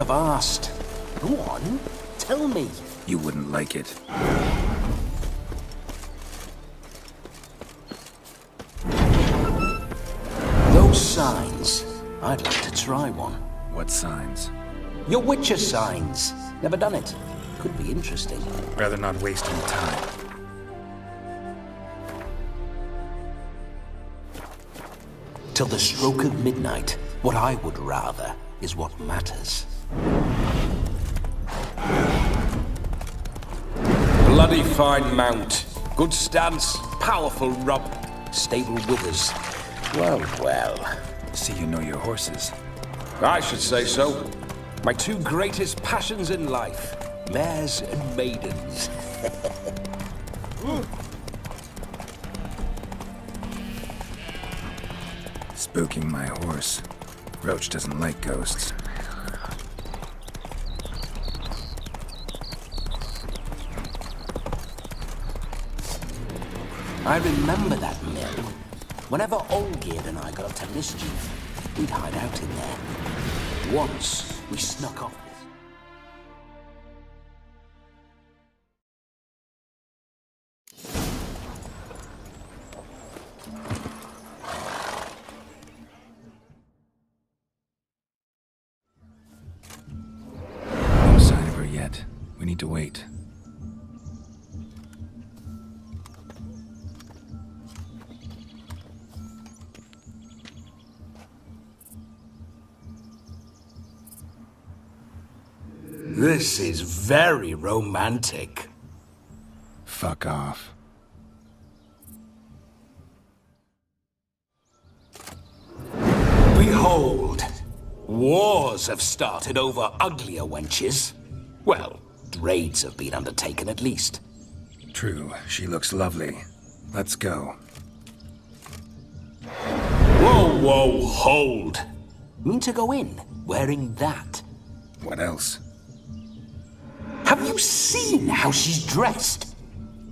I've asked. Go on, tell me. You wouldn't like it. Those signs. I'd like to try one. What signs? Your Witcher signs. Never done it. Could be interesting. Rather not waste any time. Till the stroke of midnight, what I would rather is what matters. Bloody fine mount. Good stance, powerful rub, stable withers. Well, well. See you know your horses. I should say so. My two greatest passions in life, mares and maidens. Spooking my horse. Roach doesn't like ghosts. I remember that mill. Whenever Olgierd and I got up to mischief, we'd hide out in there. Once, we snuck off. No sign of her yet. We need to wait. This is very romantic. Fuck off. Behold, wars have started over uglier wenches. Well, raids have been undertaken at least. True, she looks lovely. Let's go. Whoa, whoa, hold. Mean to go in wearing that? What else? Have you seen how she's dressed?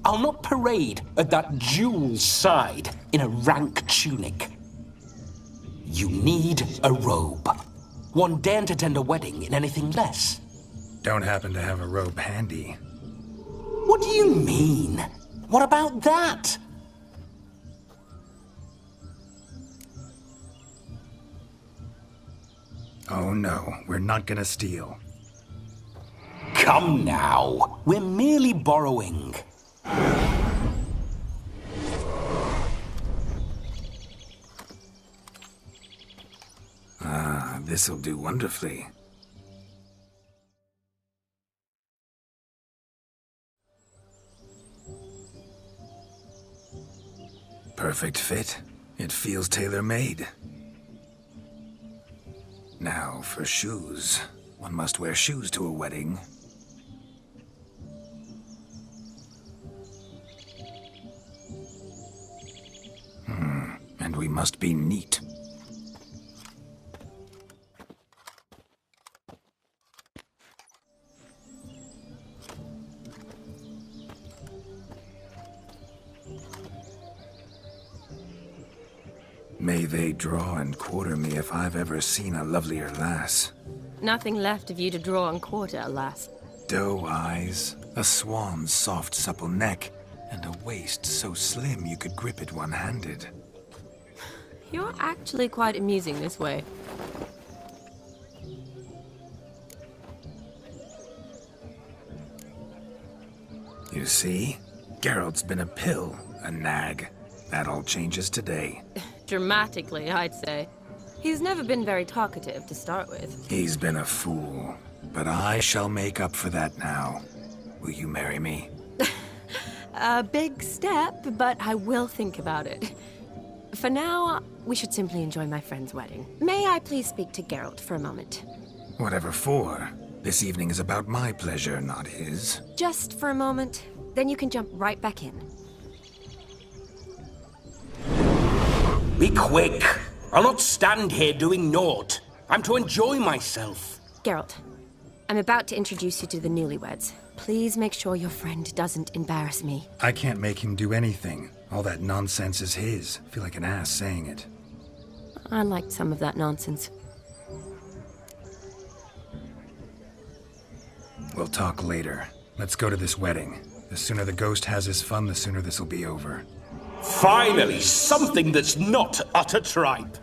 I'll not parade at that jewel's side in a rank tunic. You need a robe. One daren't attend a wedding in anything less. Don't happen to have a robe handy. What do you mean? What about that? Oh no, we're not gonna steal. Come now, we're merely borrowing. Ah, this'll do wonderfully. Perfect fit. It feels tailor-made. Now for shoes. One must wear shoes to a wedding. And we must be neat. May they draw and quarter me if I've ever seen a lovelier lass. Nothing left of you to draw and quarter, alas. Doe eyes, a swan's soft supple neck, and a waist so slim you could grip it one-handed. You're actually quite amusing this way. You see? Geralt's been a pill, a nag. That all changes today. Dramatically, I'd say. He's never been very talkative to start with. He's been a fool, but I shall make up for that now. Will you marry me? A big step, but I will think about it. For now, we should simply enjoy my friend's wedding. May I please speak to Geralt for a moment? Whatever for. This evening is about my pleasure, not his. Just for a moment, then you can jump right back in. Be quick. I'll not stand here doing naught. I'm to enjoy myself. Geralt, I'm about to introduce you to the newlyweds. Please make sure your friend doesn't embarrass me. I can't make him do anything. All that nonsense is his. I feel like an ass saying it. I liked some of that nonsense. We'll talk later. Let's go to this wedding. The sooner the ghost has his fun, the sooner this'll be over. Finally, something that's not utter tripe.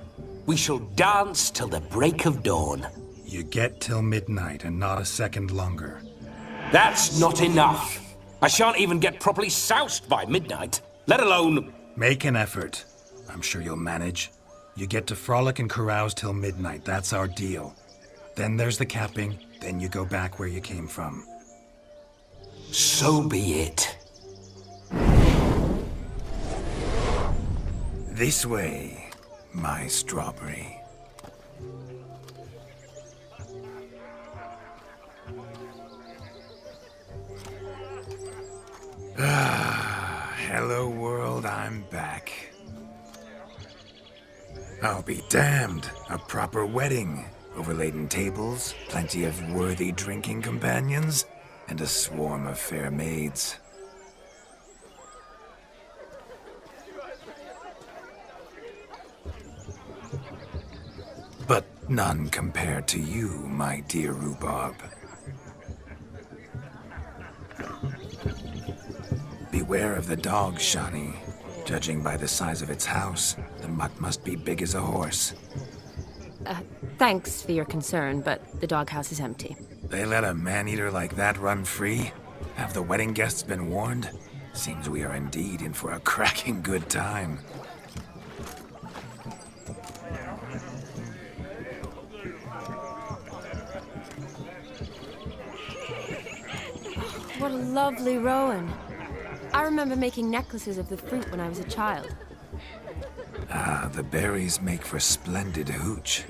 We shall dance till the break of dawn. You get till midnight and not a second longer. That's not enough. I shan't even get properly soused by midnight, let alone... Make an effort. I'm sure you'll manage. You get to frolic and carouse till midnight, that's our deal. Then there's the capping, then you go back where you came from. So be it. This way, my strawberry. Hello world, I'm back. I'll be damned. A proper wedding. Overladen tables, plenty of worthy drinking companions, and a swarm of fair maids. But none compared to you, my dear rhubarb. Beware of the dog, Shani. Judging by the size of its house, the mutt must be big as a horse. Thanks for your concern, but the doghouse is empty. They let a man-eater like that run free? Have the wedding guests been warned? Seems we are indeed in for a cracking good time. What a lovely rowan. I remember making necklaces of the fruit when I was a child. Ah, the berries make for splendid hooch.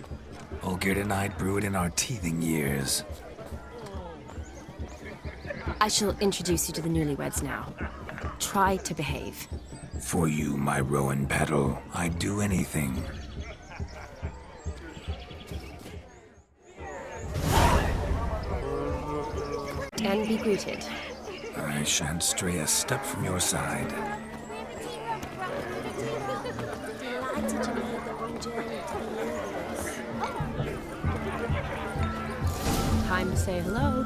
Olgerd and I brew it in our teething years. I shall introduce you to the newlyweds now. Try to behave. For you, my rowan petal, I'd do anything. And be greeted. I shan't stray a step from your side. Time to say hello.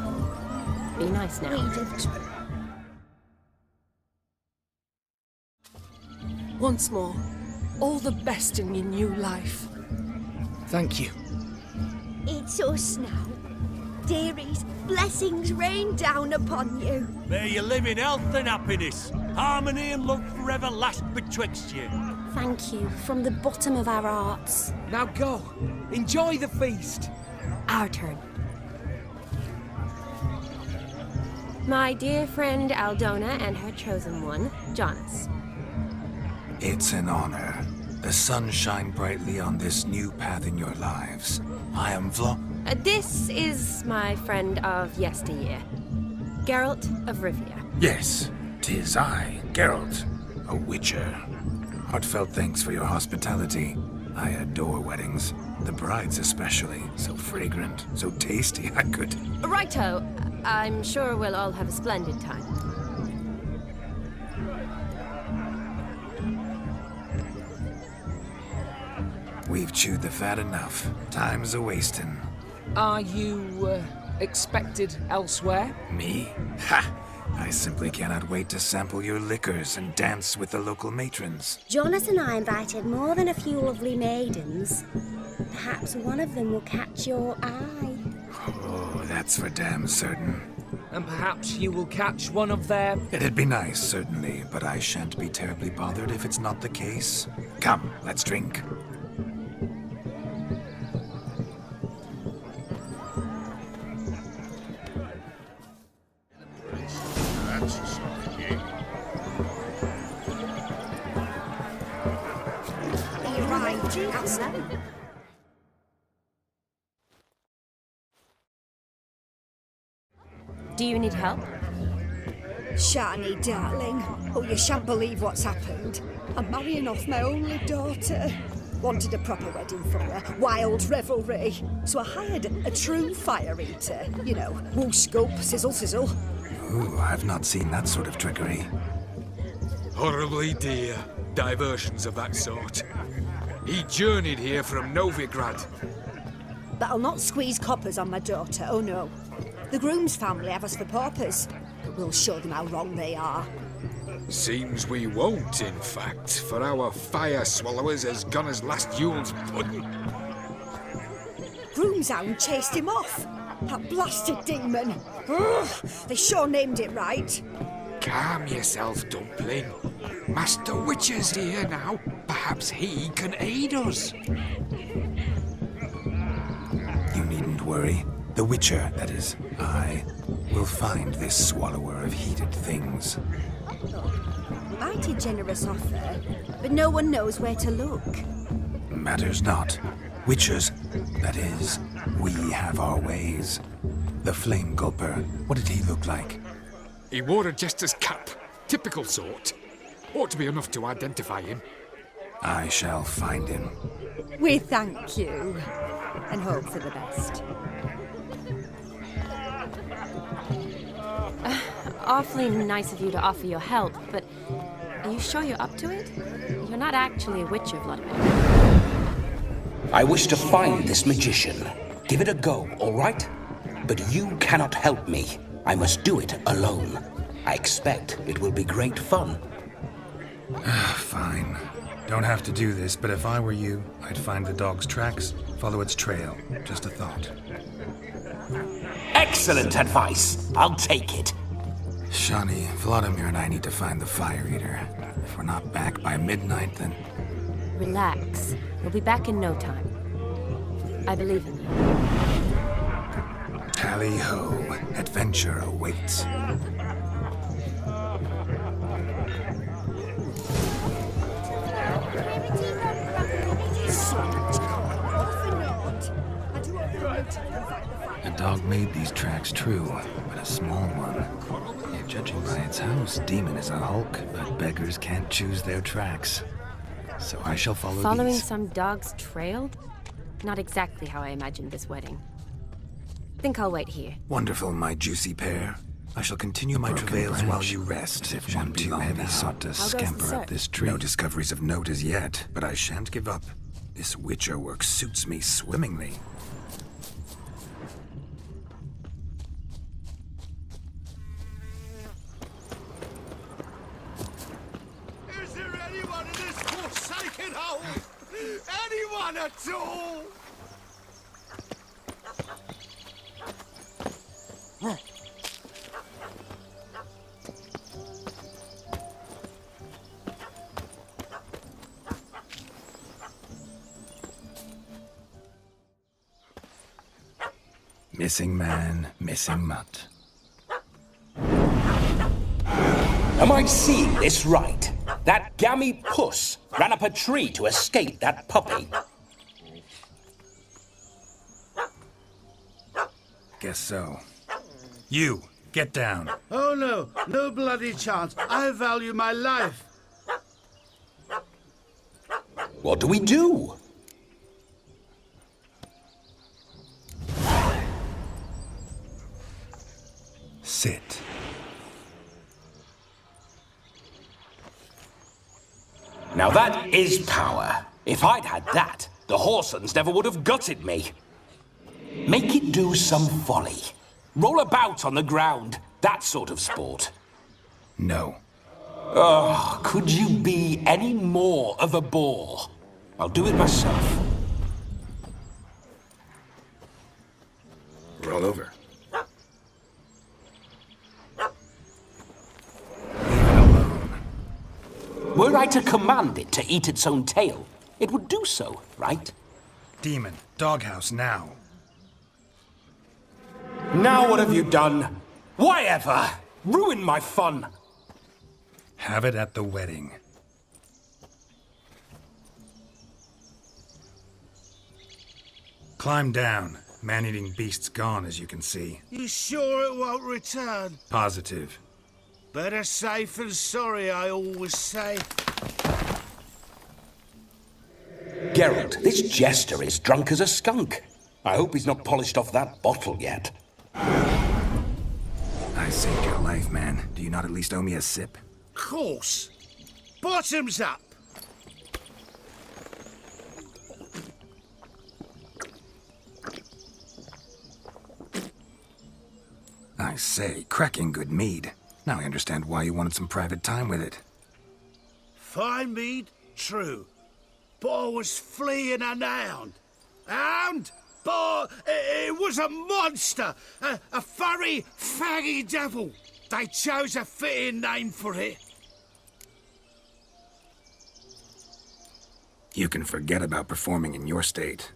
Be nice now. Once more, all the best in your new life. Thank you. It's us now. Dearies, blessings rain down upon you. May you live in health and happiness. Harmony and love forever last betwixt you. Thank you from the bottom of our hearts. Now go. Enjoy the feast. Our turn. My dear friend Aldona and her chosen one, Jonas. It's an honor. The sun shine brightly on this new path in your lives. I am This is my friend of yesteryear, Geralt of Rivia. Yes, 'tis I, Geralt, a witcher. Heartfelt thanks for your hospitality. I adore weddings. The brides especially. So fragrant, so tasty, I could... Righto. I'm sure we'll all have a splendid time. We've chewed the fat enough. Time's a-wasting. Are you, expected elsewhere? Me? Ha! I simply cannot wait to sample your liquors and dance with the local matrons. Jonas and I invited more than a few lovely maidens. Perhaps one of them will catch your eye. Oh, that's for damn certain. And perhaps you will catch one of their... It'd be nice, certainly, but I shan't be terribly bothered if it's not the case. Come, let's drink. Do you need help? Shani, darling. Oh, you shan't believe what's happened. I'm marrying off my only daughter. Wanted a proper wedding for her, wild revelry. So I hired a true fire eater. You know, whoosh, scope, sizzle, sizzle. Ooh, I've not seen that sort of trickery. Horribly dear diversions of that sort. He journeyed here from Novigrad. But I'll not squeeze coppers on my daughter, oh no. The groom's family have us for paupers, but we'll show them how wrong they are. Seems we won't, in fact, for our fire swallowers has gone as last Yule's pudding. Groom's hound chased him off. That blasted demon. Ugh, they sure named it right. Calm yourself, Dumpling. Master Witcher's here now. Perhaps he can aid us. You needn't worry. The Witcher, that is, I, will find this swallower of heated things. Mighty generous offer, but no one knows where to look. Matters not. Witchers, that is, we have our ways. The Flame Gulper, what did he look like? He wore a jester's cap. Typical sort. Ought to be enough to identify him. I shall find him. We thank you, and hope for the best. Awfully nice of you to offer your help, but are you sure you're up to it? You're not actually a witcher, Vladimir. I wish to find this magician. Give it a go, all right? But you cannot help me. I must do it alone. I expect it will be great fun. Fine. Don't have to do this, but if I were you, I'd find the dog's tracks, follow its trail. Just a thought. Excellent advice. I'll take it. Shani, Vladimir and I need to find the Fire Eater. If we're not back by midnight, then... Relax. We'll be back in no time. I believe in you. Tally-ho. Adventure awaits. The dog made these tracks true, but a small one. Yet judging by its house, Demon is a hulk, but beggars can't choose their tracks. So I shall follow Following these. some dog's trail? Not exactly how I imagined this wedding. Think I'll wait here. Wonderful, my juicy pair. I shall continue my travails while you rest. If one too heavy sought to scamper up this tree. No discoveries of note as yet, but I shan't give up. This Witcher work suits me swimmingly. Is there anyone in this forsaken hole? Anyone at all? Missing man, missing mutt. Am I seeing this right? That gammy puss ran up a tree to escape that puppy. Guess so. You, get down. Oh no, no bloody chance. I value my life. What do we do? Sit. Now that is power. If I'd had that, the Horsons never would have gutted me. Make it do some folly. Roll about on the ground. That sort of sport. No. Oh, could you be any more of a bore? I'll do it myself. Roll over. Were I to command it to eat its own tail, it would do so, right? Demon, doghouse now. Now what have you done? Why ever? Ruined my fun. Have it at the wedding. Climb down. Man-eating beast's gone, as you can see. You sure it won't return? Positive. Better safe than sorry, I always say. Geralt, this jester is drunk as a skunk. I hope he's not polished off that bottle yet. I saved your life, man. Do you not at least owe me a sip? Course. Bottoms up. I say, cracking good mead. Now I understand why you wanted some private time with it. Fine mead? True. But I was fleeing a hound. Hound? But it was a monster! A furry, faggy devil! They chose a fitting name for it. You can forget about performing in your state.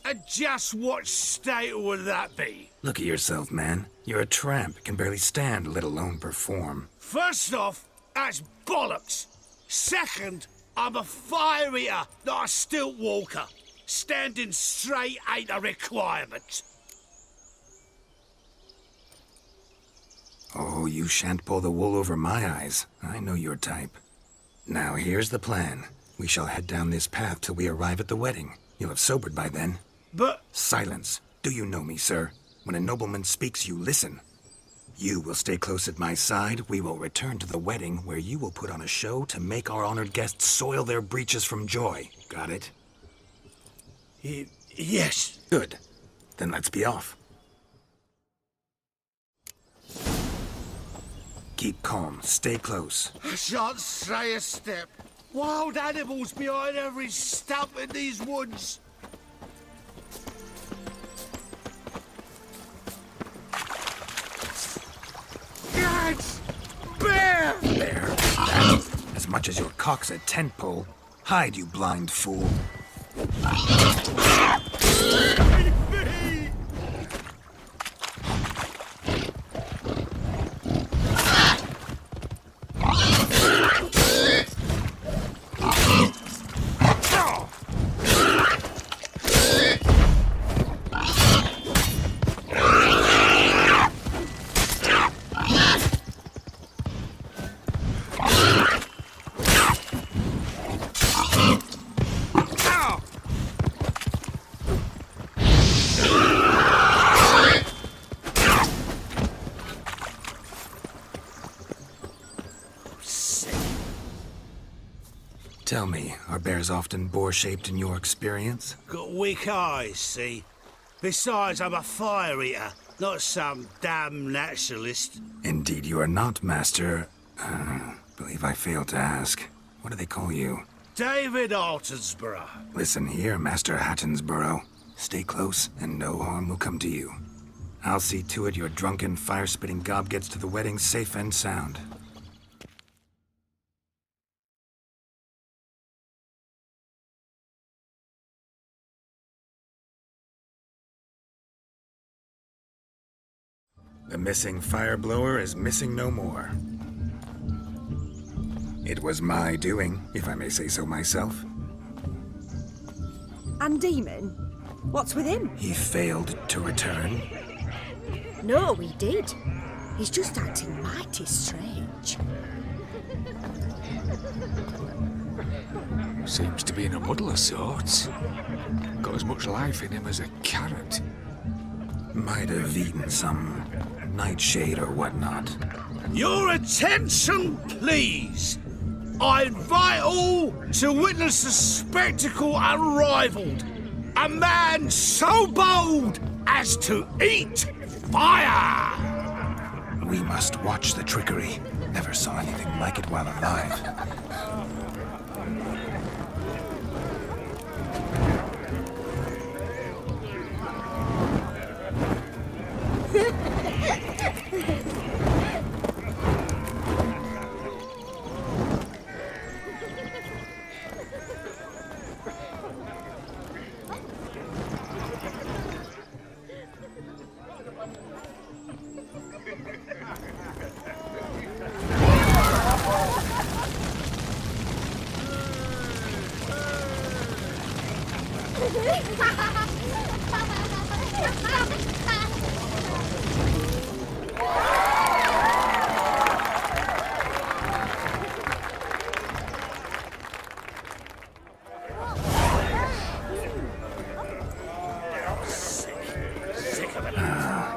And just what state would that be? Look at yourself, man. You're a tramp, can barely stand, let alone perform. First off, that's bollocks. Second, I'm a fire eater, not a stilt walker. Standing straight ain't a requirement. Oh, you shan't pull the wool over my eyes. I know your type. Now, here's the plan. We shall head down this path till we arrive at the wedding. You'll have sobered by then. But... Silence. Do you know me, sir? When a nobleman speaks, you listen. You will stay close at my side. We will return to the wedding, where you will put on a show to make our honored guests soil their breeches from joy. Got it? Yes. Good. Then let's be off. Keep calm. Stay close. I shan't stray a step. Wild animals behind every stump in these woods. Gads! Bear! Bear? As much as your cock's a tent pole. Hide, you blind fool. Tell me, are bears often boar-shaped in your experience? Got weak eyes, see? Besides, I'm a fire eater, not some damn naturalist. Indeed you are not, Master... believe I failed to ask. What do they call you? David Altonsborough. Listen here, Master Hattonsborough. Stay close, and no harm will come to you. I'll see to it your drunken, fire-spitting gob gets to the wedding safe and sound. The missing fire blower is missing no more. It was my doing, if I may say so myself. And Demon? What's with him? He failed to return. No, he did. He's just acting mighty strange. Seems to be in a muddle of sorts. Got as much life in him as a carrot. Might have eaten some nightshade or whatnot. Your attention, please. I invite all to witness a spectacle unrivaled. A man so bold as to eat fire! We must watch the trickery. Never saw anything like it while alive.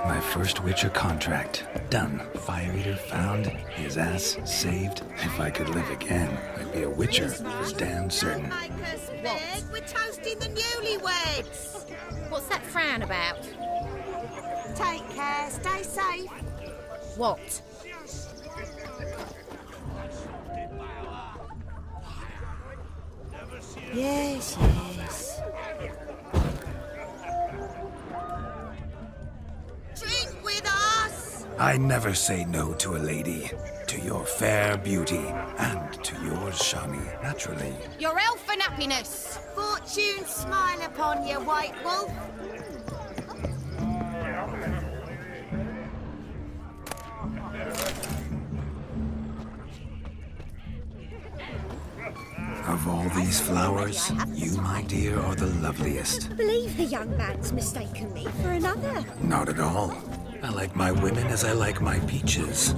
My first Witcher contract. Done. Fire Eater found. His ass saved. If I could live again, I'd be a Witcher. For damn certain. We're toasting the newlyweds. What's that frown about? Take care, stay safe. What? Yes, yes. Drink with us! I never say no to a lady. To your fair beauty, and to yours, Shani, naturally. Your elfin happiness. Fortune smile upon you, White Wolf. Of all these flowers, you, my dear, are the loveliest. I believe the young man's mistaken me for another. Not at all. I like my women as I like my peaches.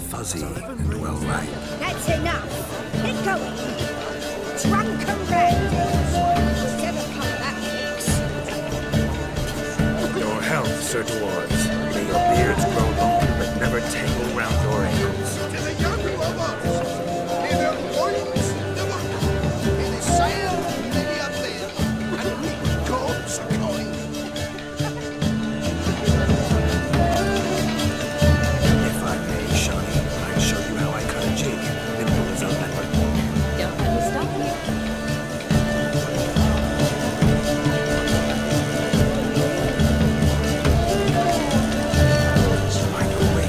Fuzzy and well-ripe. That's enough. Get going. Drunken bandits. Never come that mix. Your health, Sir Dwarves. May your beards grow long, but never tangle round your ankles. If I may, Shani, I'd show you how I cut a jig. Nimble as a leopard. Don't let me stop you. By the way,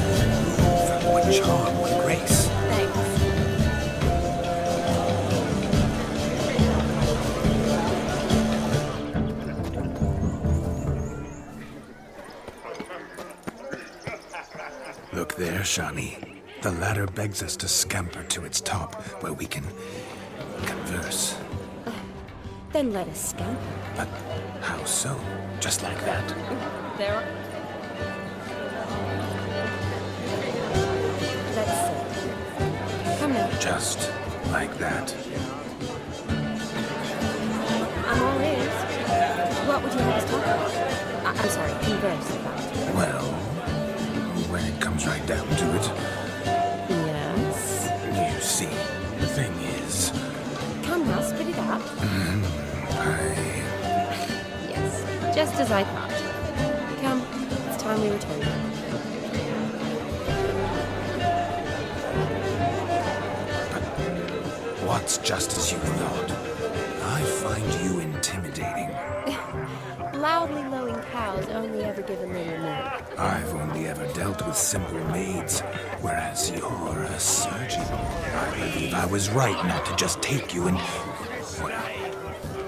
move with charm, with grace. Thanks. Look there, Shani. The ladder begs us to scamper to its top, where we can converse. Then let us scamper. But how so? Just like that? There are... Let's see. Come now. Just like that? I'm all ears. What would you have us talk about? I'm sorry, converse about. Well, when it comes right down to it, Yes. you see, the thing is, Come now, spit it out. Yes, just as I thought. Come, it's time we return. What's just as you thought? I find you intimidating. Loudly lowing cows only ever give a little milk. I've only ever dealt with simple maids, whereas you're a surgeon. I believe I was right not to just take you and... Well,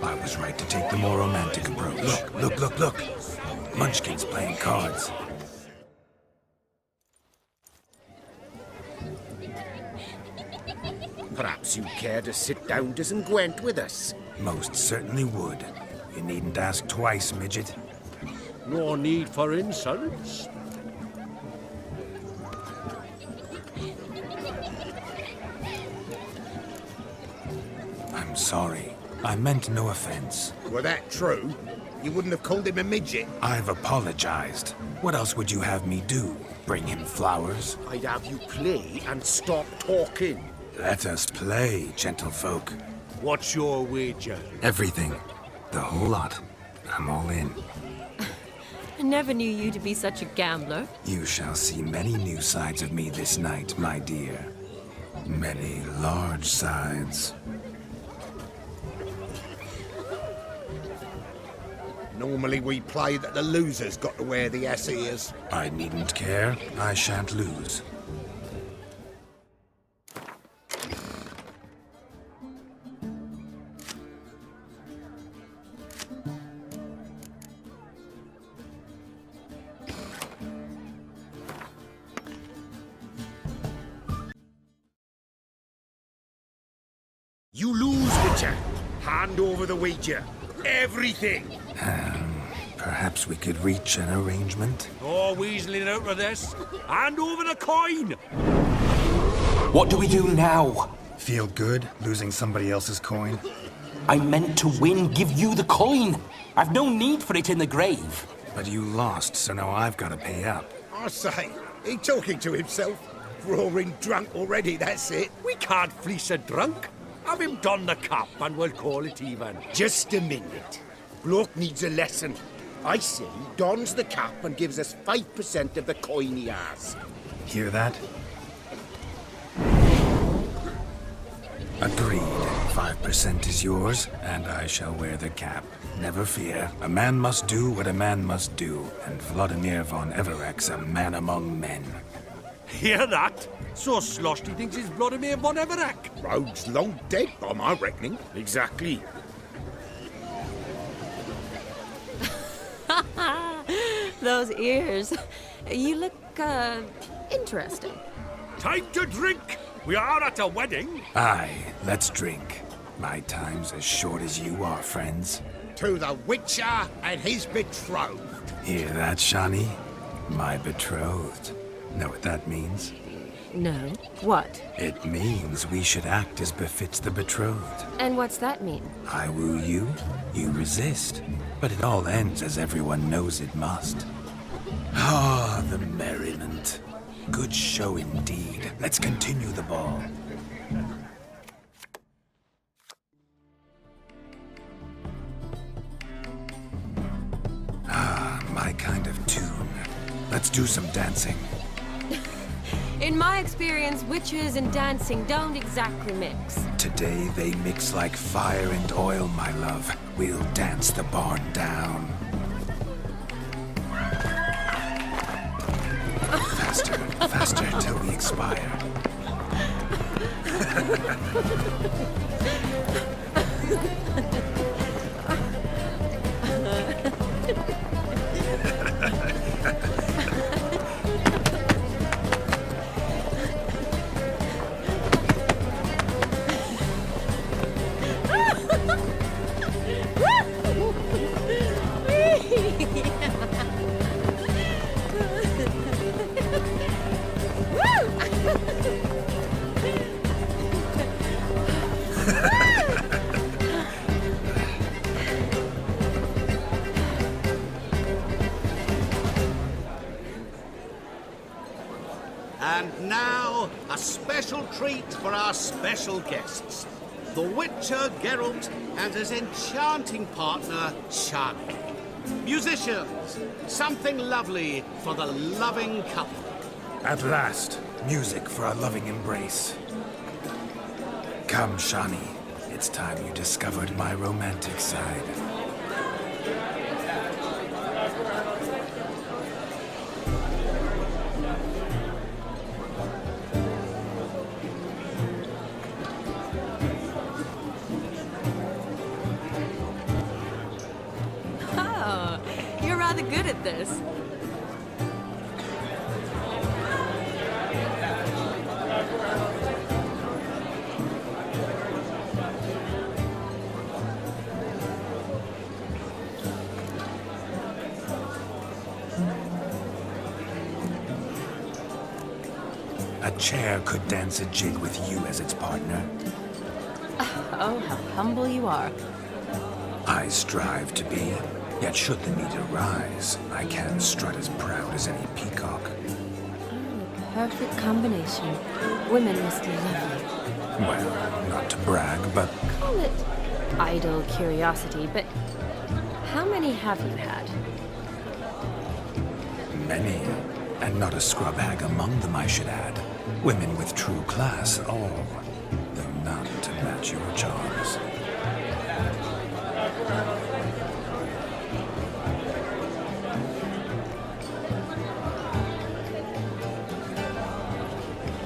I was right to take the more romantic approach. Look. Munchkin's playing cards. Perhaps you'd care to sit down to some Gwent with us. Most certainly would. You needn't ask twice, midget. No need for insults. I'm sorry. I meant no offense. Were that true, you wouldn't have called him a midget. I've apologized. What else would you have me do? Bring him flowers? I'd have you play and stop talking. Let us play, gentlefolk. What's your wager? Everything. The whole lot. I'm all in. I never knew you to be such a gambler. You shall see many new sides of me this night, my dear. Many large sides. Normally we play that the loser's got to wear the ass ears. I needn't care. I shan't lose. You lose, Witcher. Hand over the wager. Everything. Perhaps we could reach an arrangement? Oh, weaseling out of this. Hand over the coin. What do we do now? Feel good losing somebody else's coin? I meant to win, give you the coin. I've no need for it in the grave. But you lost, so now I've got to pay up. I say, he talking to himself. Roaring drunk already, that's it. We can't fleece a drunk. Have him don the cup and we'll call it even. Just a minute. Bloke needs a lesson. I say he dons the cap and gives us 5% of the coin he has. Hear that? Agreed. 5% is yours, and I shall wear the cap. Never fear. A man must do what a man must do, and Vladimir von Everek's a man among men. Hear that? So sloshed he thinks he's Vladimir von Everek. Rogue's long dead, by my reckoning. Exactly. Those ears. You look, interesting. Time to drink! We are at a wedding. Aye, let's drink. My time's as short as you are, friends. To the Witcher and his betrothed. Hear that, Shani? My betrothed. Know what that means? No. What? It means we should act as befits the betrothed. And what's that mean? I woo you, you resist. But it all ends as everyone knows it must. Ah, the merriment. Good show indeed. Let's continue the ball. Ah, my kind of tune. Let's do some dancing. In my experience, witches and dancing don't exactly mix. Today they mix like fire and oil, my love. We'll dance the barn down. Faster, faster till we expire. And now, a special treat for our special guests. The Witcher Geralt and his enchanting partner, Shani. Musicians, something lovely for the loving couple. At last, music for a loving embrace. Come, Shani. It's time you discovered my romantic side. Oh, you're rather good at this. A chair could dance a jig with you as its partner. Oh, how humble you are. I strive to be, yet should the need arise, I can strut as proud as any peacock. Perfect combination. Women must love you. Well, not to brag, but Call it idle curiosity, but how many have you had? many, and not a scrub hag among them, I should add. Women with true class, all, though none to match your charms.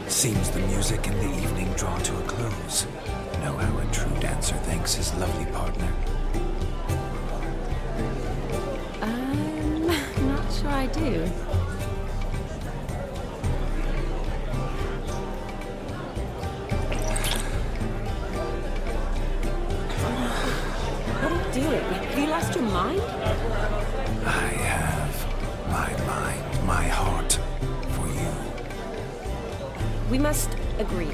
Seems the music and the evening draw to a close. Know how a true dancer thanks his lovely partner. I'm not sure I do. What are you doing? Have you lost your mind? I have my mind, my heart for you. We must agree.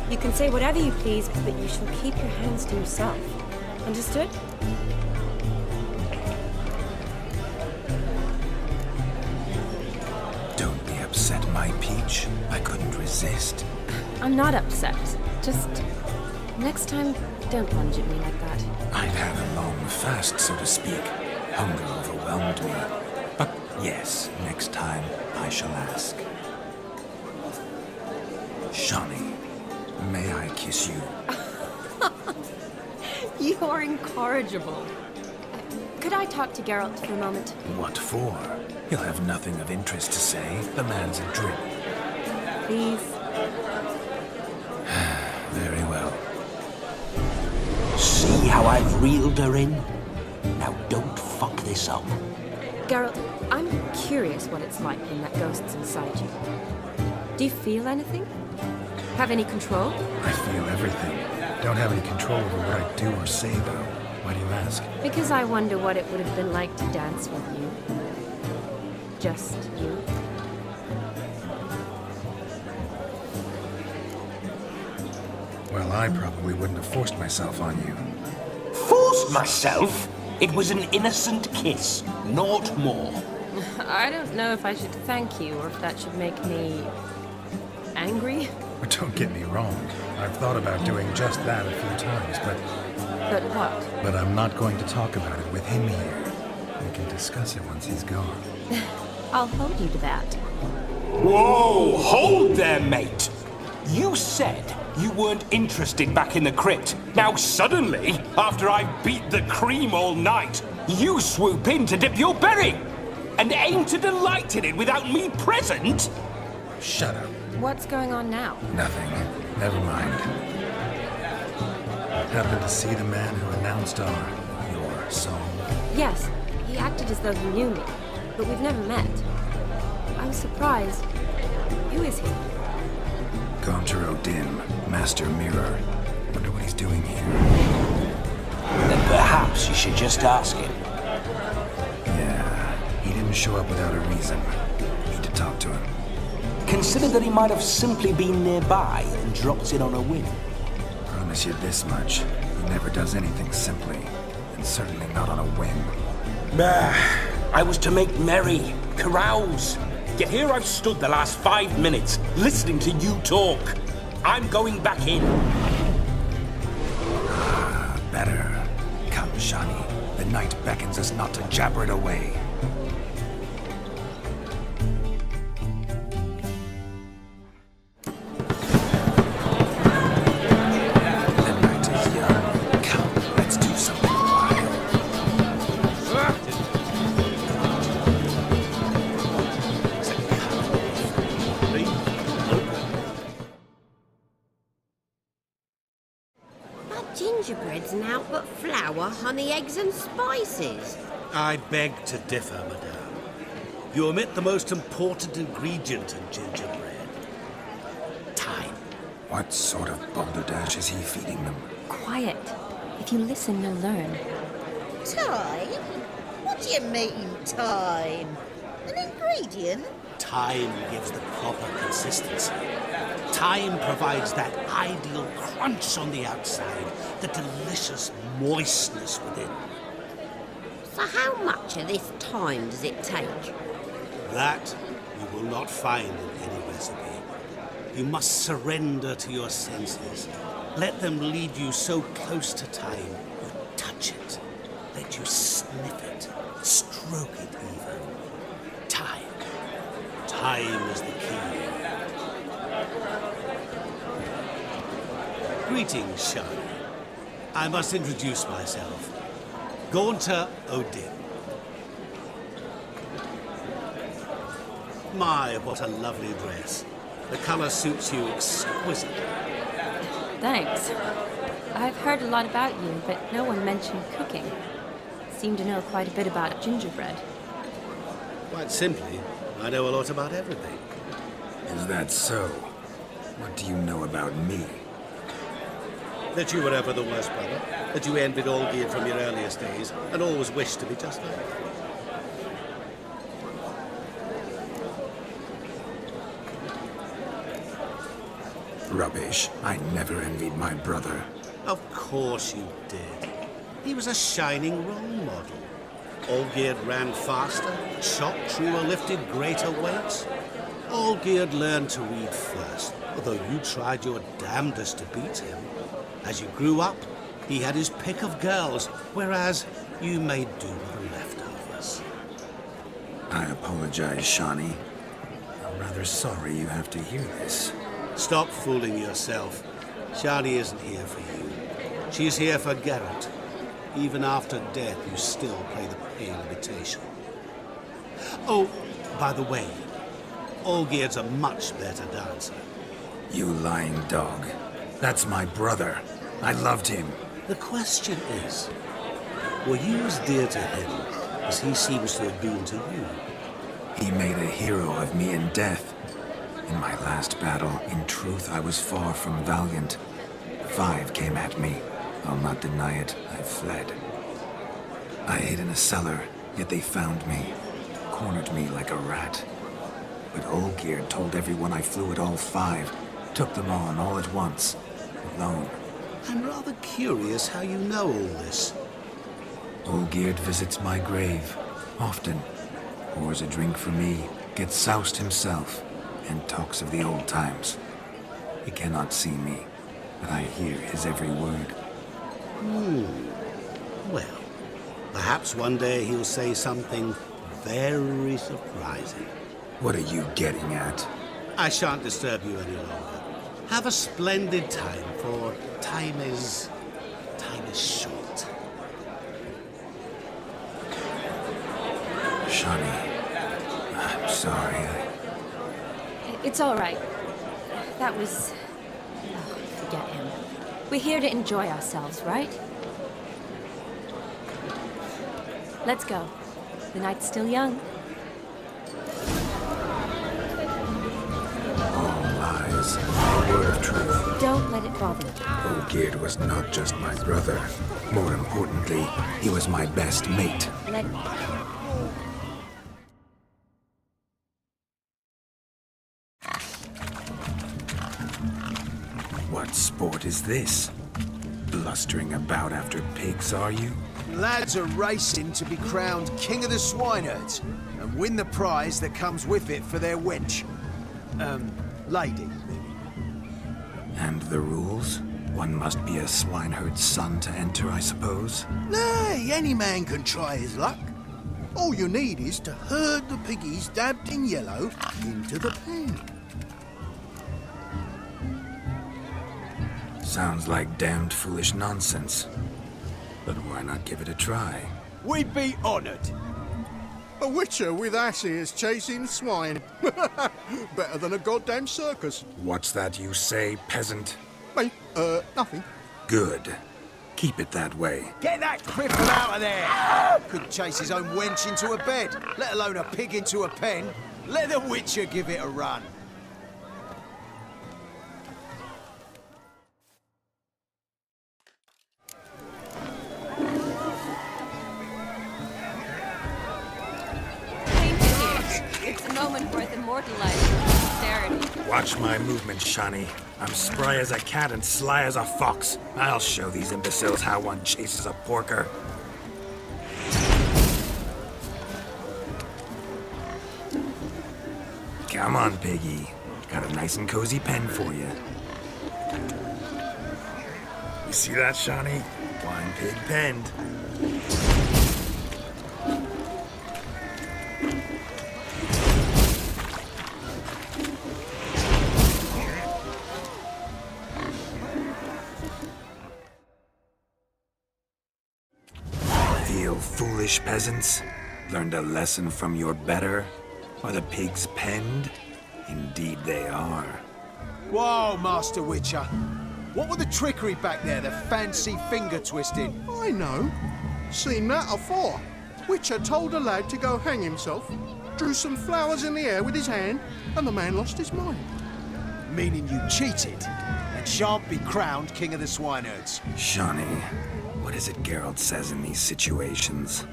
You can say whatever you please, but you shall keep your hands to yourself. Understood? Don't be upset, my peach. I couldn't resist. I'm not upset. Just next time, don't lunge at me like that. I'd had a long fast, so to speak. Hunger overwhelmed me. But yes, next time I shall ask. Shawnee, may I kiss you? You're incorrigible. Could I talk to Geralt for a moment? What for? He'll have nothing of interest to say. The man's a drip. Please. Very well. See how I've reeled her in? Now don't fuck this up. Geralt, I'm curious what it's like when that ghost's inside you. Do you feel anything? Have any control? I feel everything. Don't have any control over what I do or say, though. Why do you ask? Because I wonder what it would have been like to dance with you. Just you. Well, I probably wouldn't have forced myself on you. Forced myself? It was an innocent kiss, naught more. I don't know if I should thank you or if that should make me angry. But don't get me wrong. I've thought about doing just that a few times, but... But what? But I'm not going to talk about it with him here. We can discuss it once he's gone. I'll hold you to that. Whoa, hold there, mate. You said you weren't interested back in the crypt. Now suddenly, after I've beat the cream all night, you swoop in to dip your berry and aim to delight in it without me present? Shut up. What's going on now? Nothing. Never mind. Happened to see the man who announced your song? Yes, he acted as though he knew me, but we've never met. I was surprised. Who is he? Gaunter O'Dim, Master Mirror. Wonder what he's doing here. Then perhaps you should just ask him. Yeah, he didn't show up without a reason. Need to talk to him. Consider that he might have simply been nearby and dropped in on a whim. Promise you this much. He never does anything simply, and certainly not on a whim. I was to make merry, carouse. Yet here I've stood the last 5 minutes, listening to you talk. I'm going back in. Better. Come, Shawnee. The night beckons us not to jabber it away. Gingerbread's now but flour, honey, eggs and spices. I beg to differ, madame. You omit the most important ingredient in gingerbread. Time. What sort of balderdash is he feeding them? Quiet. If you listen, you'll learn. Time? What do you mean, time? An ingredient? Time gives the proper consistency. Time provides that ideal crunch on the outside, the delicious moistness within. So how much of this time does it take? That you will not find in any recipe. You must surrender to your senses. Let them lead you so close to time, you touch it. Let you sniff it, stroke it even. Time. Time is the key. Greetings, Shawnee. I must introduce myself. Gaunter O'Dim. My, what a lovely dress. The color suits you exquisitely. Thanks. I've heard a lot about you, but no one mentioned cooking. Seem to know quite a bit about gingerbread. Quite simply, I know a lot about everything. Is that so? What do you know about me? That you were ever the worst brother, that you envied Olgierd from your earliest days, and always wished to be just like him. Rubbish. I never envied my brother. Of course you did. He was a shining role model. Olgierd ran faster, chopped through or lifted greater weights. Olgierd learned to read first, although you tried your damnedest to beat him. As you grew up, he had his pick of girls, whereas you made do with the leftovers. I apologize, Shawnee. I'm rather sorry you have to hear this. Stop fooling yourself. Shani isn't here for you. She's here for Geralt. Even after death, you still play the pale imitation. Oh, by the way, Olgierd's a much better dancer. You lying dog. That's my brother. I loved him. The question is, were you as dear to him as he seems to have been to you? He made a hero of me in death. In my last battle, in truth, I was far from valiant. 5 came at me. I'll not deny it, I fled. I hid in a cellar, yet they found me. Cornered me like a rat. But Olgierd told everyone I flew at all 5. Took them on all at once. Alone. I'm rather curious how you know all this. Olgierd visits my grave. Often. Pours a drink for me. Gets soused himself. And talks of the old times. He cannot see me. But I hear his every word. Well, perhaps one day he'll say something very surprising. What are you getting at? I shan't disturb you any longer. Have a splendid time, for time is short. Shawnee, I'm sorry. It's all right. That was... Oh, forget him. We're here to enjoy ourselves, right? Let's go. The night's still young. All lies. A word of truth. Don't let it bother you. Olgierd was not just my brother. More importantly, he was my best mate. Let... What sport is this? Blustering about after pigs, are you? Lads are racing to be crowned King of the Swineherds and win the prize that comes with it for their wench. Lady, maybe. And the rules? One must be a swineherd's son to enter, I suppose? Nay, any man can try his luck. All you need is to herd the piggies dabbed in yellow into the pen. Sounds like damned foolish nonsense. But why not give it a try? We'd be honoured. A witcher with ass ears chasing swine. Better than a goddamn circus. What's that you say, peasant? Mate, nothing. Good. Keep it that way. Get that cripple out of there! Couldn't chase his own wench into a bed, let alone a pig into a pen. Let the witcher give it a run. It's a moment worth immortalizing for posterity. Watch my movement, Shawnee. I'm spry as a cat and sly as a fox. I'll show these imbeciles how one chases a porker. Come on, piggy. Got a nice and cozy pen for you. You see that, Shawnee? Blind pig penned. Foolish peasants? Learned a lesson from your better? Are the pigs penned? Indeed they are. Whoa, Master Witcher. What were the trickery back there, the fancy finger twisting? I know. Seen that afore. Witcher told a lad to go hang himself, drew some flowers in the air with his hand, and the man lost his mind. Meaning you cheated, and shan't be crowned King of the Swineherds. Shawnee, what is it Geralt says in these situations?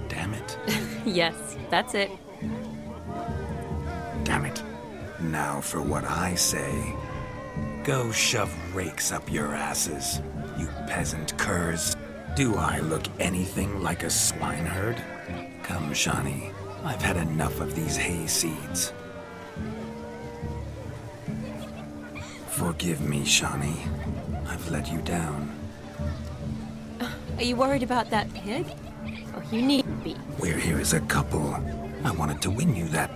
Damn it. Yes, that's it. Damn it. Now for what I say. Go shove rakes up your asses, you peasant curs. Do I look anything like a swineherd? Come, Shawnee. I've had enough of these hay seeds. Forgive me, Shawnee. I've let you down. Are you worried about that pig? Oh, you needn't be. We're here as a couple. I wanted to win you that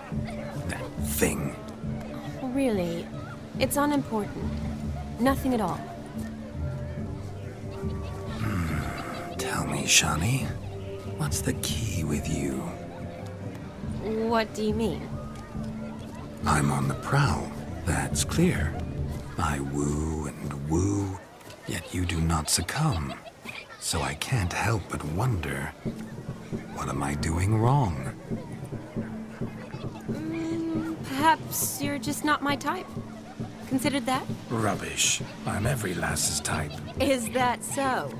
thing. Really, it's unimportant. Nothing at all. Tell me, Shani, what's the key with you? What do you mean? I'm on the prowl, that's clear. I woo and woo, yet you do not succumb. So I can't help but wonder, what am I doing wrong? Perhaps you're just not my type. Considered that? Rubbish. I'm every lass's type. Is that so?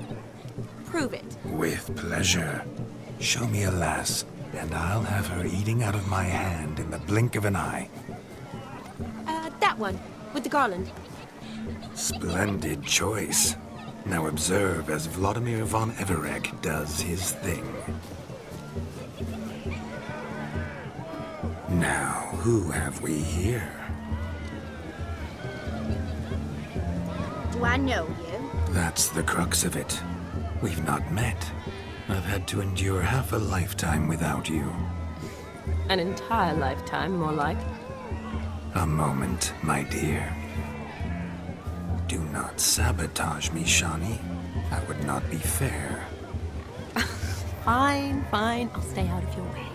Prove it. With pleasure. Show me a lass, and I'll have her eating out of my hand in the blink of an eye. That one, with the garland. Splendid choice. Now observe as Vladimir von Everegg does his thing. Now, who have we here? Do I know you? That's the crux of it. We've not met. I've had to endure half a lifetime without you. An entire lifetime, more like. A moment, my dear. Do not sabotage me, Shani. That would not be fair. Fine, fine. I'll stay out of your way.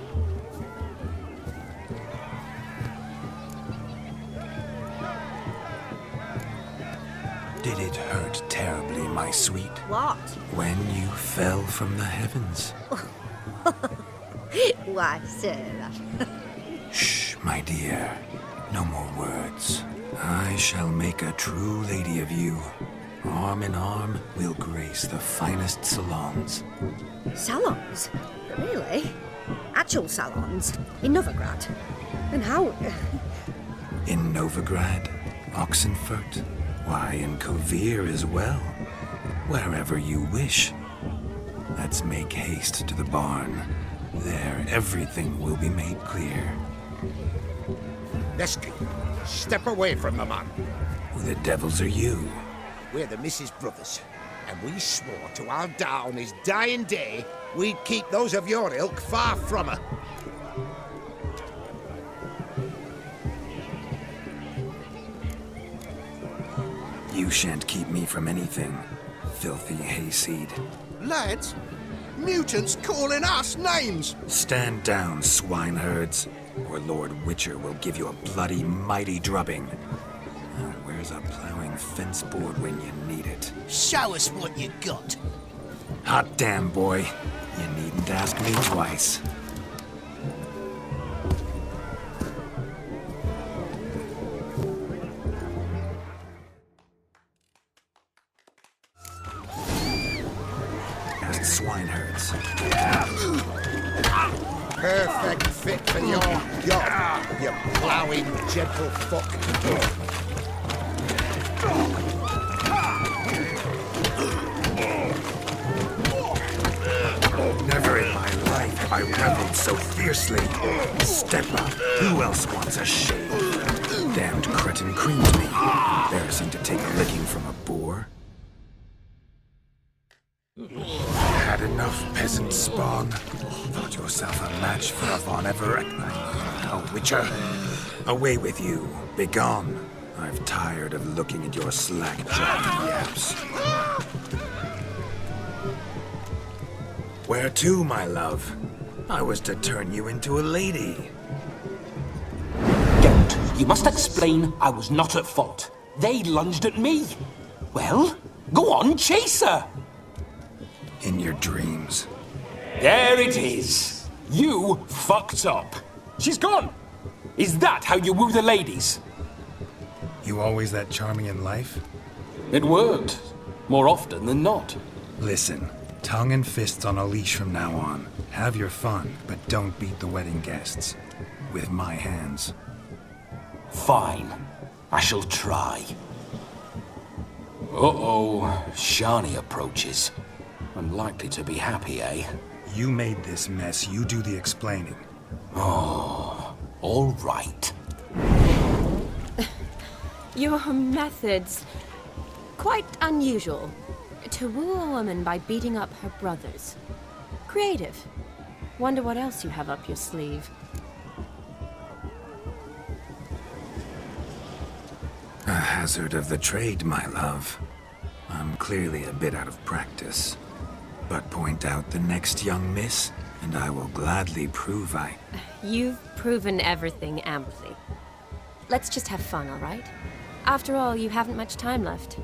Did it hurt terribly, my sweet? What? When you fell from the heavens? Why, sir. Shh, my dear. No more words. I shall make a true lady of you. Arm in arm, we'll grace the finest salons. Salons? Really? Actual salons? In Novigrad? And how... In Novigrad, Oxenfurt, why, in Kovir as well. Wherever you wish. Let's make haste to the barn. There, everything will be made clear. Lesky, step away from the man. Who the devils are you? We're the Mrs. Brothers, and we swore to our Da on his dying day we'd keep those of your ilk far from her. You shan't keep me from anything, filthy hayseed. Lads, mutants calling us names! Stand down, swineherds, or Lord Witcher will give you a bloody mighty drubbing. Now, where's a plowing fence board when you need it? Show us what you got. Hot damn, boy. You needn't ask me twice. Swineherds. Perfect fit for your job, you ploughing gentle fuck. Never in my life have I reveled so fiercely. Step up. Who else wants a shave? Damned cretin creamed me. Embarrassing to take a licking from a boar. Had enough, peasant spawn. Thought yourself a match for a Von Everett. A Witcher. Away with you. Begone. I've tired of looking at your slack-jawed yaps. Where to, my love? I was to turn you into a lady. Geralt, you must explain I was not at fault. They lunged at me. Well, go on, chase her. In your dreams. There it is. You fucked up. She's gone. Is that how you woo the ladies? You always that charming in life? It worked. More often than not. Listen, tongue and fists on a leash from now on. Have your fun, but don't beat the wedding guests. With my hands. Fine. I shall try. Uh-oh. Shani approaches. Unlikely to be happy, eh? You made this mess. You do the explaining. Oh, all right. Your methods... quite unusual. To woo a woman by beating up her brothers. Creative. Wonder what else you have up your sleeve. A hazard of the trade, my love. I'm clearly a bit out of practice. But point out the next young miss, and I will gladly prove I... You've proven everything amply. Let's just have fun, all right? After all, you haven't much time left.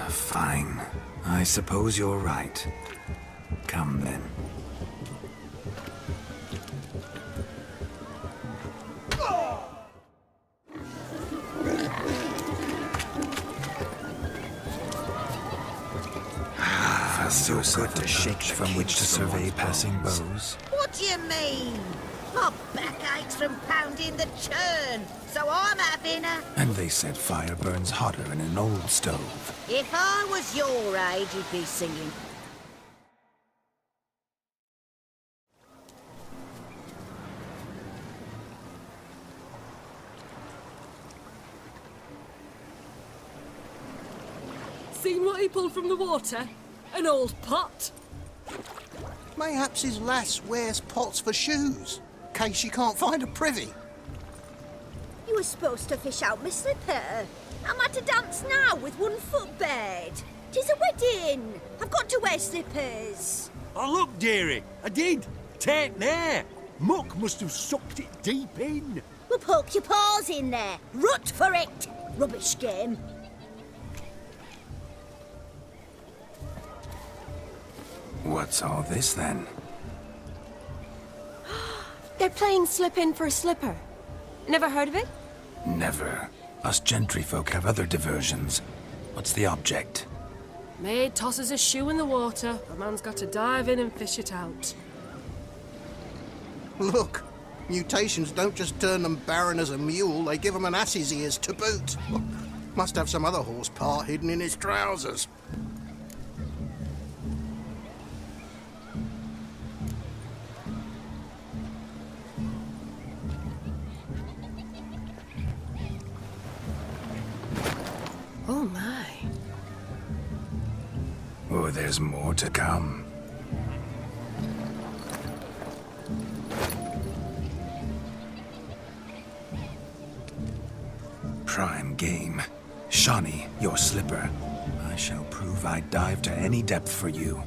Fine. I suppose you're right. Come then. So good to shake from which to survey passing bows. What do you mean? My back aches from pounding the churn, so I'm having a... And they said fire burns hotter in an old stove. If I was your age, you'd be singing. Seen what he pulled from the water? An old pot. Mayhaps his lass wears pots for shoes, in case she can't find a privy. You were supposed to fish out my slipper. I'm at a dance now with one foot bared. 'Tis a wedding. I've got to wear slippers. Oh, look, dearie, I did. Tain't there. Muck must have sucked it deep in. Well, poke your paws in there. Rut for it. Rubbish game. What's all this then? They're playing slip in for a slipper. Never heard of it? Never. Us gentry folk have other diversions. What's the object? Maid tosses a shoe in the water. A man's got to dive in and fish it out. Look, mutations don't just turn them barren as a mule, they give them an ass's ears to boot. Must have some other horse part hidden in his trousers. Oh my. Oh, there's more to come. Prime game. Shawnee, your slipper. I shall prove I dive to any depth for you.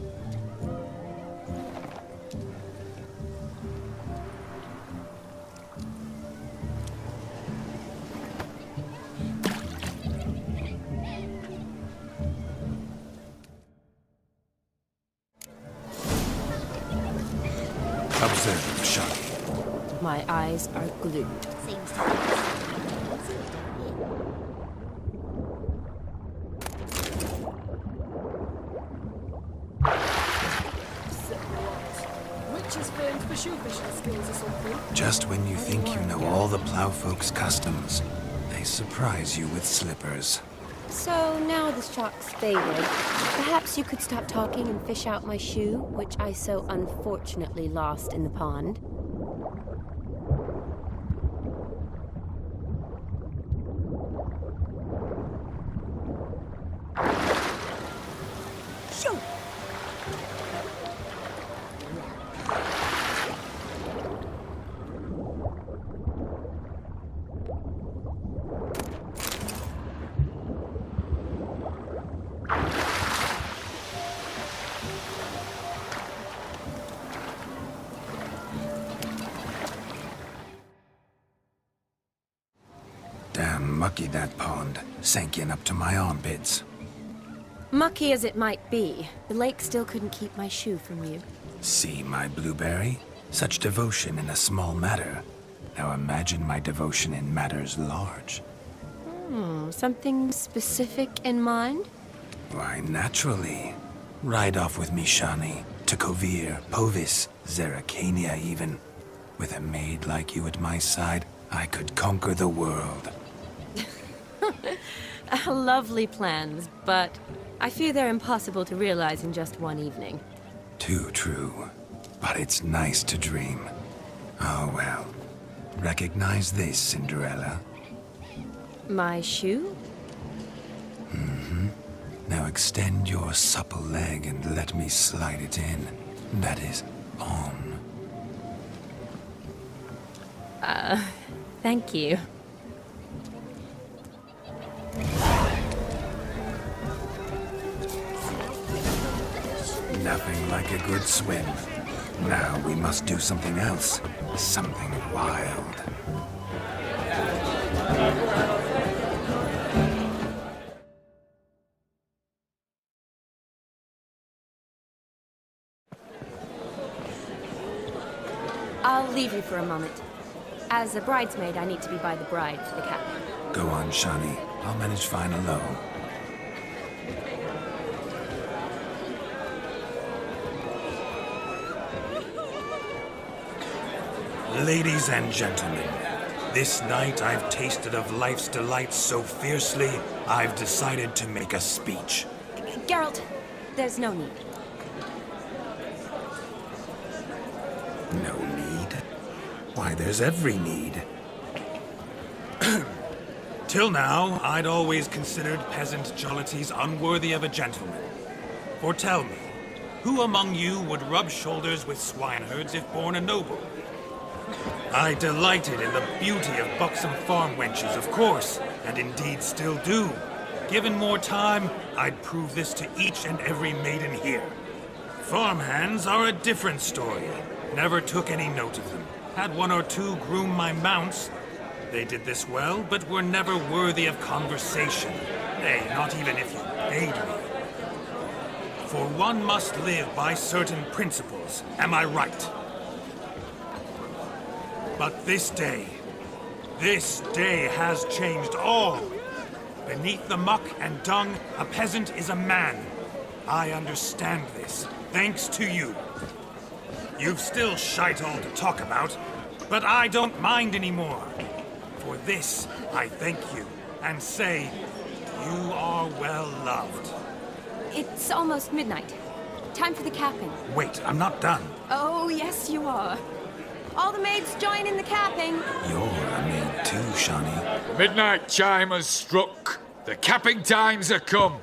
Observe, Shawnee. My eyes are glued. Seems to be. Witches famed for shoe fishing skills or something. Just when you think you know all the plowfolk's customs, they surprise you with slippers. So now the shock's faded. Perhaps you could stop talking and fish out my shoe, which I so unfortunately lost in the pond. Shoot! Damn mucky that pond, sank in up to my armpits. Mucky as it might be, the lake still couldn't keep my shoe from you. See my blueberry? Such devotion in a small matter. Now imagine my devotion in matters large. Something specific in mind? Why, naturally. Ride off with me, Shawnee. To Kovir, Povis, Zeracania even. With a maid like you at my side, I could conquer the world. Lovely plans, but I fear they're impossible to realize in just one evening. Too true. But it's nice to dream. Oh well. Recognize this, Cinderella? My shoe? Mm-hmm. Now extend your supple leg and let me slide it in. That is, on. Thank you. Nothing like a good swim. Now we must do something else. Something wild. I'll leave you for a moment. As a bridesmaid, I need to be by the bride for the captain. Go on, Shani. I'll manage fine alone. Ladies and gentlemen, this night I've tasted of life's delights so fiercely, I've decided to make a speech. Geralt, there's no need. No need? Why, there's every need. Till now, I'd always considered peasant jollities unworthy of a gentleman. For tell me, who among you would rub shoulders with swineherds if born a noble? I delighted in the beauty of buxom farm wenches, of course, and indeed still do. Given more time, I'd prove this to each and every maiden here. Farmhands are a different story. Never took any note of them. Had one or two groom my mounts. They did this well, but were never worthy of conversation. Nay, not even if you paid me. For one must live by certain principles, am I right? But this day has changed all. Beneath the muck and dung, a peasant is a man. I understand this, thanks to you. You've still shite all to talk about, but I don't mind anymore. For this, I thank you, and say, you are well loved. It's almost midnight. Time for the capping. Wait, I'm not done. Oh, yes, you are. All the maids join in the capping. You're a maid too, Shani. The midnight chime has struck. The capping times are come.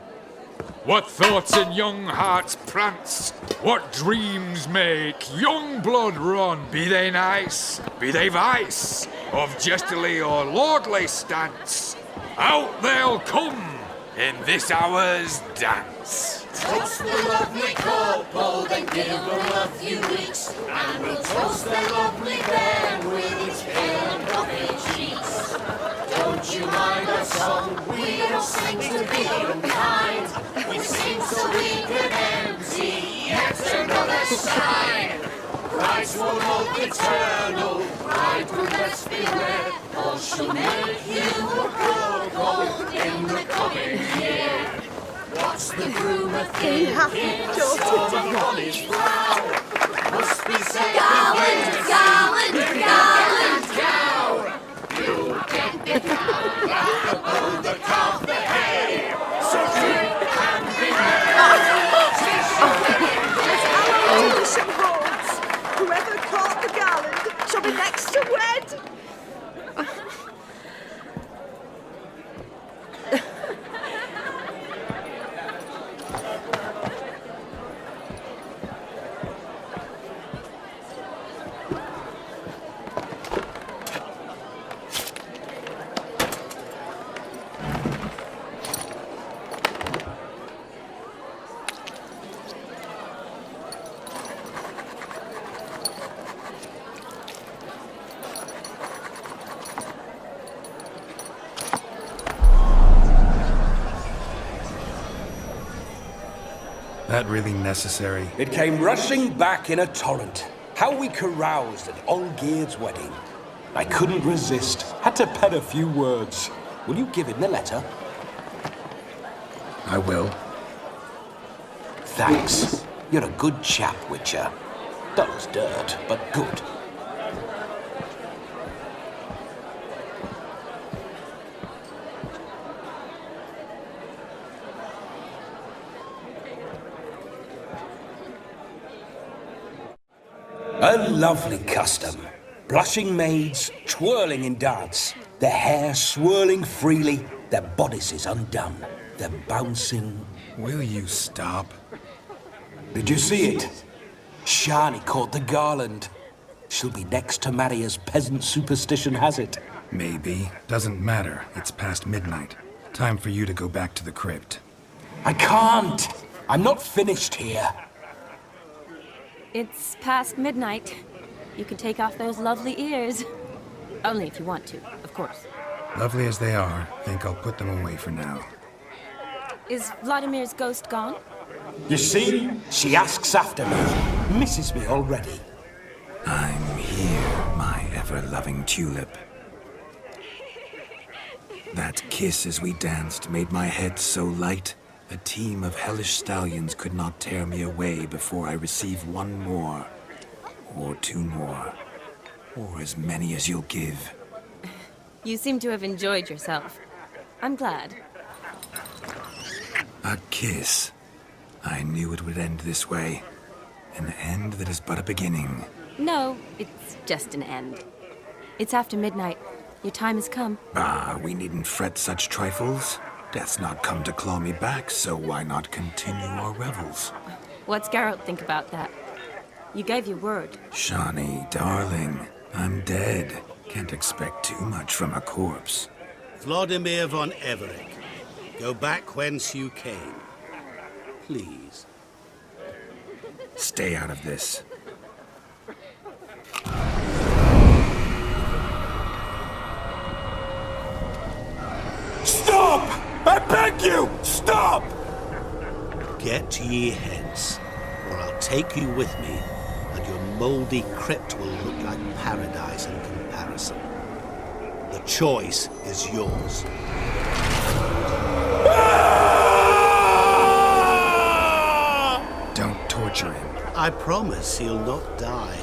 What thoughts in young hearts prance? What dreams make young blood run? Be they nice, be they vice, of jestily or lordly stance, out they'll come in this hour's dance. Toast the lovely couple, then give them a few weeks, and we'll toast the lovely bairn with its pale and puffy cheeks. Don't you mind our song? We don't sing to be unkind. We sing so we can empty yet another side. Christ will love eternal, bridegroom let's beware, or she'll make you a broke in the coming year. What's the groom a thinking? Storm on his brow. Must be said gallant, gallant, gallant cow. You get the cow back above the calf the hay. So drink and be merry. Some horns. Whoever caught the gallant shall be next to wed. That really necessary? It came rushing back in a torrent. How we caroused at Olgierd's wedding. I couldn't resist. Had to pen a few words. Will you give him the letter? I will. Thanks. You're a good chap, Witcher. Dull as dirt, but good. A lovely custom. Blushing maids, twirling in dance, their hair swirling freely, their bodices undone, their bouncing... Will you stop? Did you see it? Shani caught the garland. She'll be next to marry as peasant superstition has it. Maybe. Doesn't matter. It's past midnight. Time for you to go back to the crypt. I can't. I'm not finished here. It's past midnight. You can take off those lovely ears. Only if you want to, of course. Lovely as they are, think I'll put them away for now. Is Vladimir's ghost gone? You see, she asks after me, misses me already. I'm here, my ever-loving tulip. That kiss as we danced made my head so light, a team of hellish stallions could not tear me away before I receive one more, or two more, or as many as you'll give. You seem to have enjoyed yourself. I'm glad. A kiss. I knew it would end this way. An end that is but a beginning. No, it's just an end. It's after midnight. Your time has come. Ah, we needn't fret such trifles. Death's not come to claw me back, so why not continue our revels? What's Geralt think about that? You gave your word. Shawnee, darling, I'm dead. Can't expect too much from a corpse. Vladimir von Everett, go back whence you came. Please. Stay out of this. Stop! I beg you! Stop! Get ye hence, or I'll take you with me, and your mouldy crypt will look like paradise in comparison. The choice is yours. Don't torture him. I promise he'll not die.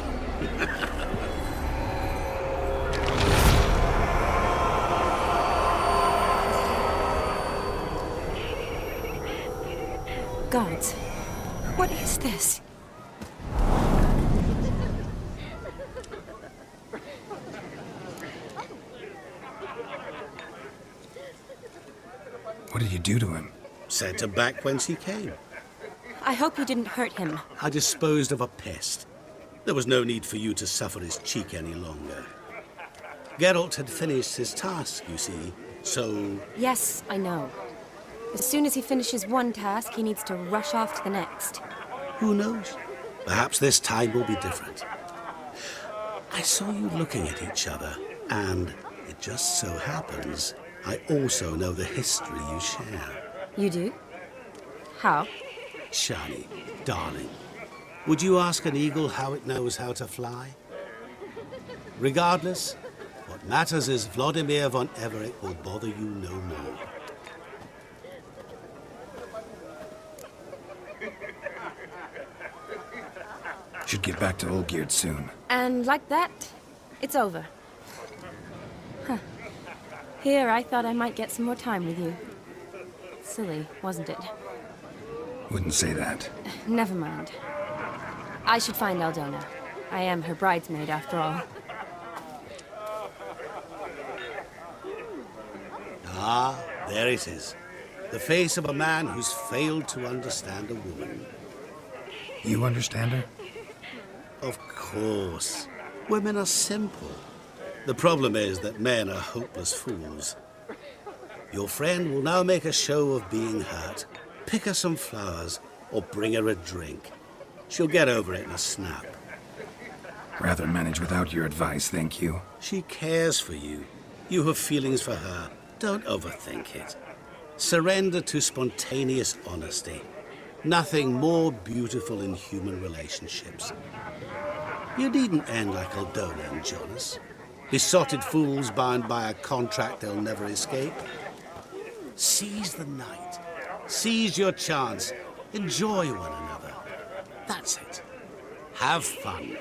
Gods, what is this? What did you do to him? Sent him back whence he came. I hope you didn't hurt him. I disposed of a pest. There was no need for you to suffer his cheek any longer. Geralt had finished his task, you see, so... Yes, I know. As soon as he finishes one task, he needs to rush off to the next. Who knows? Perhaps this time will be different. I saw you looking at each other, and it just so happens I also know the history you share. You do? How? Shani, darling, would you ask an eagle how it knows how to fly? Regardless, what matters is Vladimir von Everett will bother you no more. Should get back to Olgierd soon. And like that, it's over. Huh. Here, I thought I might get some more time with you. Silly, wasn't it? Wouldn't say that. Never mind. I should find Aldona. I am her bridesmaid, after all. Ah, there it is. The face of a man who's failed to understand a woman. You understand her? Of course. Women are simple. The problem is that men are hopeless fools. Your friend will now make a show of being hurt, pick her some flowers, or bring her a drink. She'll get over it in a snap. Rather manage without your advice, thank you. She cares for you. You have feelings for her. Don't overthink it. Surrender to spontaneous honesty. Nothing more beautiful in human relationships. You needn't end like Aldona and Jonas. Besotted fools bound by a contract they'll never escape. Seize the night. Seize your chance. Enjoy one another. That's it. Have fun.